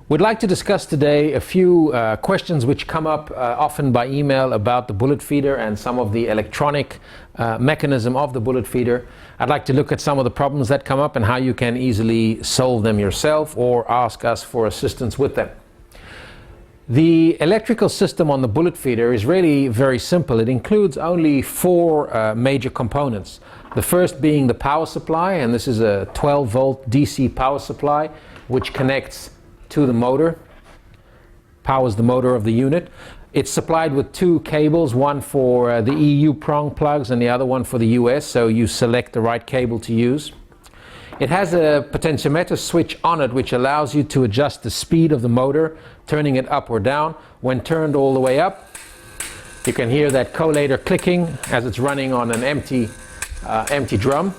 We'd like to discuss today a few questions which come up often by email about the bullet feeder and some of the electronic mechanism of the bullet feeder. I'd like to look at some of the problems that come up and how you can easily solve them yourself or ask us for assistance with them. The electrical system on the bullet feeder is really very simple. It includes only four major components. The first being the power supply, and this is a 12-volt DC power supply which connects to the motor, powers the motor of the unit. It's supplied with two cables, one for the EU prong plugs and the other one for the US, so you select the right cable to use. It has a potentiometer switch on it which allows you to adjust the speed of the motor, turning it up or down. When turned all the way up, you can hear that collator clicking as it's running on an empty drum.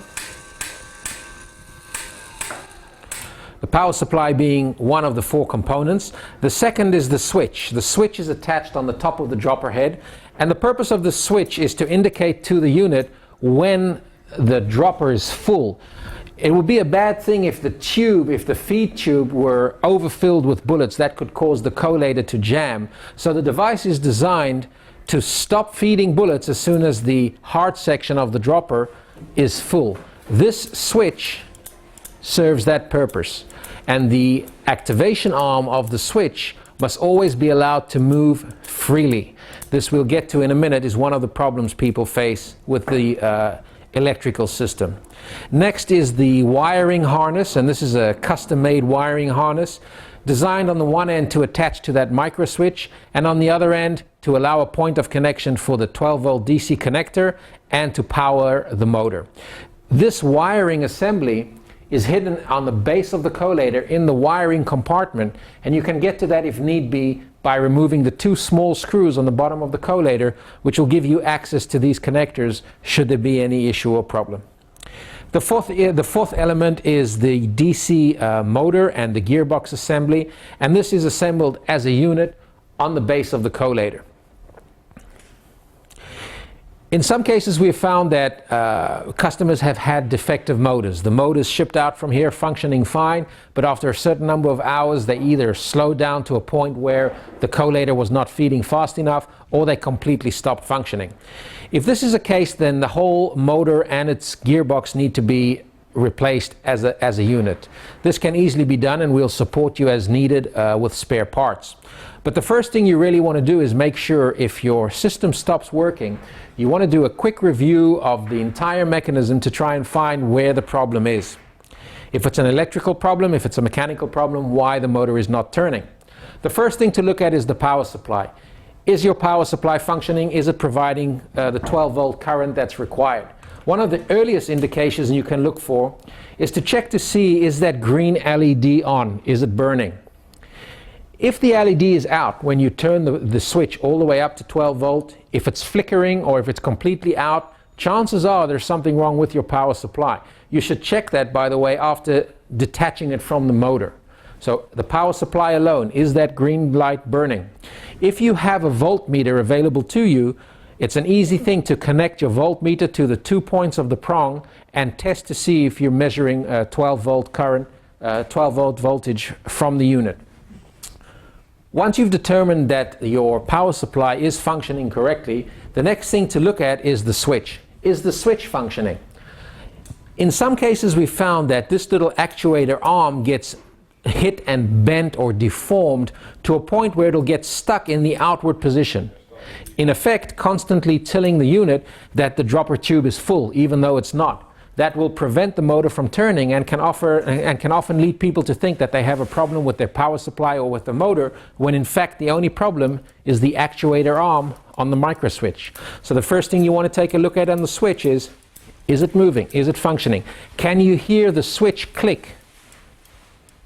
The power supply being one of the four components. The second is the switch. The switch is attached on the top of the dropper head, and the purpose of the switch is to indicate to the unit when the dropper is full. It would be a bad thing if the feed tube were overfilled with bullets. That could cause the collator to jam. So the device is designed to stop feeding bullets as soon as the hard section of the dropper is full. This switch serves that purpose, and the activation arm of the switch must always be allowed to move freely. This we'll get to in a minute is one of the problems people face with the electrical system. Next is the wiring harness, and this is a custom-made wiring harness designed on the one end to attach to that micro switch, and on the other end to allow a point of connection for the 12-volt DC connector and to power the motor. This wiring assembly is hidden on the base of the collator in the wiring compartment, and you can get to that if need be by removing the two small screws on the bottom of the collator, which will give you access to these connectors should there be any issue or problem. The fourth element is the DC motor and the gearbox assembly, and this is assembled as a unit on the base of the collator. In some cases we have found that customers have had defective motors. The motors shipped out from here functioning fine, but after a certain number of hours they either slowed down to a point where the collator was not feeding fast enough, or they completely stopped functioning. If this is the case, then the whole motor and its gearbox need to be replaced as a unit. This can easily be done, and we'll support you as needed with spare parts. But the first thing you really want to do is make sure if your system stops working, you want to do a quick review of the entire mechanism to try and find where the problem is. If it's an electrical problem, if it's a mechanical problem, why the motor is not turning. The first thing to look at is the power supply. Is your power supply functioning? Is it providing the 12-volt current that's required? One of the earliest indications you can look for is to check to see, is that green LED on? Is it burning? If the LED is out when you turn the switch all the way up to 12 volt, if it's flickering or if it's completely out, chances are there's something wrong with your power supply. You should check that, by the way, after detaching it from the motor. So the power supply alone, is that green light burning? If you have a voltmeter available to you, it's an easy thing to connect your voltmeter to the 2 points of the prong and test to see if you're measuring 12 volt current, 12 volt voltage from the unit. Once you've determined that your power supply is functioning correctly, the next thing to look at is the switch. Is the switch functioning? In some cases we found that this little actuator arm gets hit and bent or deformed to a point where it'll get stuck in the outward position, in effect constantly telling the unit that the dropper tube is full even though it's not. That will prevent the motor from turning and can often lead people to think that they have a problem with their power supply or with the motor, when in fact the only problem is the actuator arm on the micro switch. So the first thing you want to take a look at on the switch is it moving? Is it functioning? Can you hear the switch click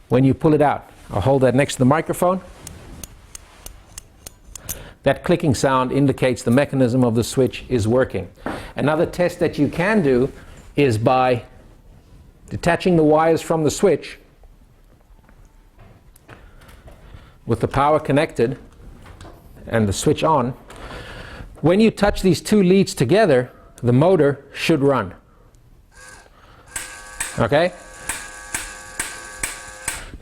when you pull it out? I'll hold that next to the microphone. That clicking sound indicates the mechanism of the switch is working. Another test that you can do is by detaching the wires from the switch with the power connected and the switch on. When you touch these two leads together, the motor should run. Okay?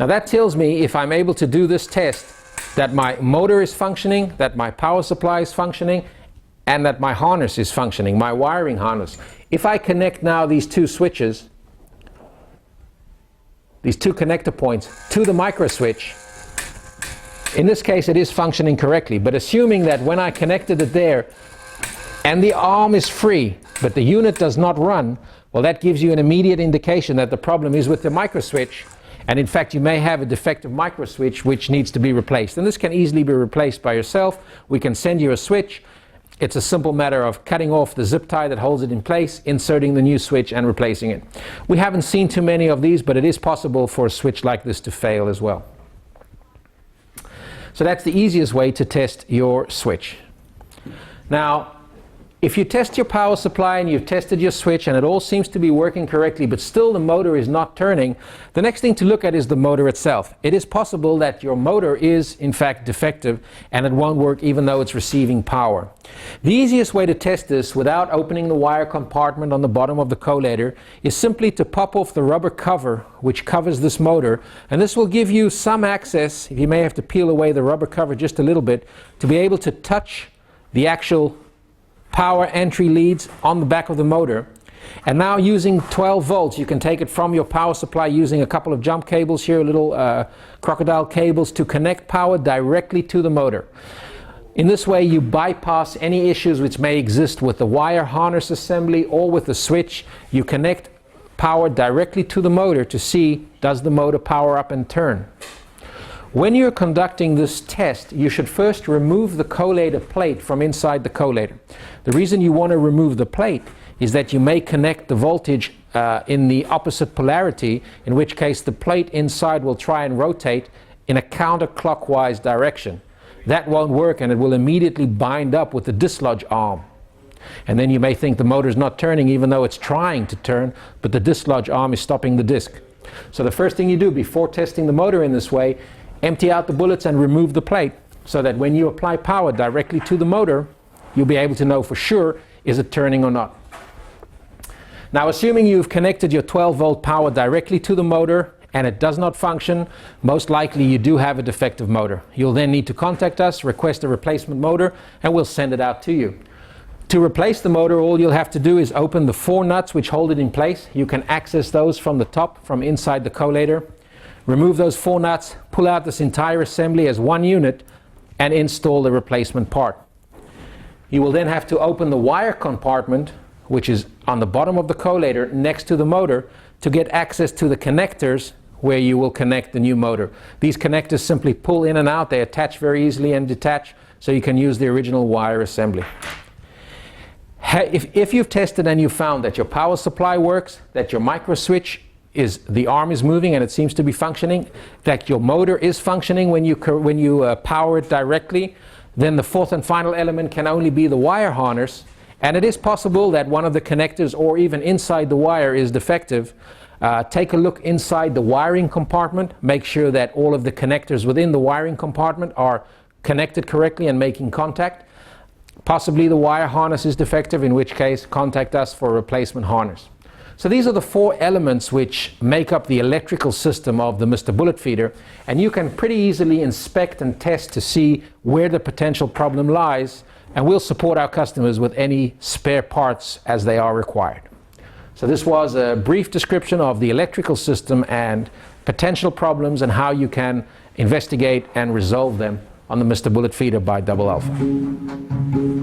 Now that tells me, if I'm able to do this test, that my motor is functioning, that my power supply is functioning, and that my harness is functioning, my wiring harness. If I connect now these two switches, these two connector points, to the micro switch, in this case it is functioning correctly, but assuming that when I connected it there and the arm is free but the unit does not run, well, that gives you an immediate indication that the problem is with the micro switch, and in fact you may have a defective micro switch which needs to be replaced. And this can easily be replaced by yourself. We can send you a switch. It's a simple matter of cutting off the zip tie that holds it in place, inserting the new switch and replacing it. We haven't seen too many of these, but it is possible for a switch like this to fail as well. So that's the easiest way to test your switch. Now, if you test your power supply and you've tested your switch and it all seems to be working correctly, but still the motor is not turning, the next thing to look at is the motor itself. It is possible that your motor is in fact defective and it won't work even though it's receiving power. The easiest way to test this without opening the wire compartment on the bottom of the collator is simply to pop off the rubber cover which covers this motor, and this will give you some access, you may have to peel away the rubber cover just a little bit, to be able to touch the actual power entry leads on the back of the motor. And now, using 12 volts, you can take it from your power supply using a couple of jump cables here, little crocodile cables, to connect power directly to the motor. In this way you bypass any issues which may exist with the wire harness assembly or with the switch. You connect power directly to the motor to see, does the motor power up and turn. When you're conducting this test, you should first remove the collator plate from inside the collator. The reason you want to remove the plate is that you may connect the voltage in the opposite polarity, in which case the plate inside will try and rotate in a counterclockwise direction. That won't work, and it will immediately bind up with the dislodge arm. And then you may think the motor's not turning even though it's trying to turn, but the dislodge arm is stopping the disc. So the first thing you do before testing the motor in this way, empty out the bullets and remove the plate, so that when you apply power directly to the motor, you'll be able to know for sure, is it turning or not. Now, assuming you've connected your 12 volt power directly to the motor and it does not function, most likely you do have a defective motor. You'll then need to contact us, request a replacement motor, and we'll send it out to you. To replace the motor, all you'll have to do is open the 4 nuts which hold it in place. You can access those from the top, from inside the collator. Remove those 4 nuts, pull out this entire assembly as one unit, and install the replacement part. You will then have to open the wire compartment, which is on the bottom of the collator next to the motor, to get access to the connectors where you will connect the new motor. These connectors simply pull in and out. They attach very easily and detach, so you can use the original wire assembly. If you've tested and you've found that your power supply works, that your micro switch the arm is moving and it seems to be functioning, that your motor is functioning when you power it directly, then the fourth and final element can only be the wire harness. And it is possible that one of the connectors or even inside the wire is defective. Take a look inside the wiring compartment. Make sure that all of the connectors within the wiring compartment are connected correctly and making contact. Possibly the wire harness is defective, in which case contact us for a replacement harness. So these are the 4 elements which make up the electrical system of the Mr. Bullet Feeder, and you can pretty easily inspect and test to see where the potential problem lies, and we'll support our customers with any spare parts as they are required. So this was a brief description of the electrical system and potential problems and how you can investigate and resolve them on the Mr. Bullet Feeder by Double Alpha.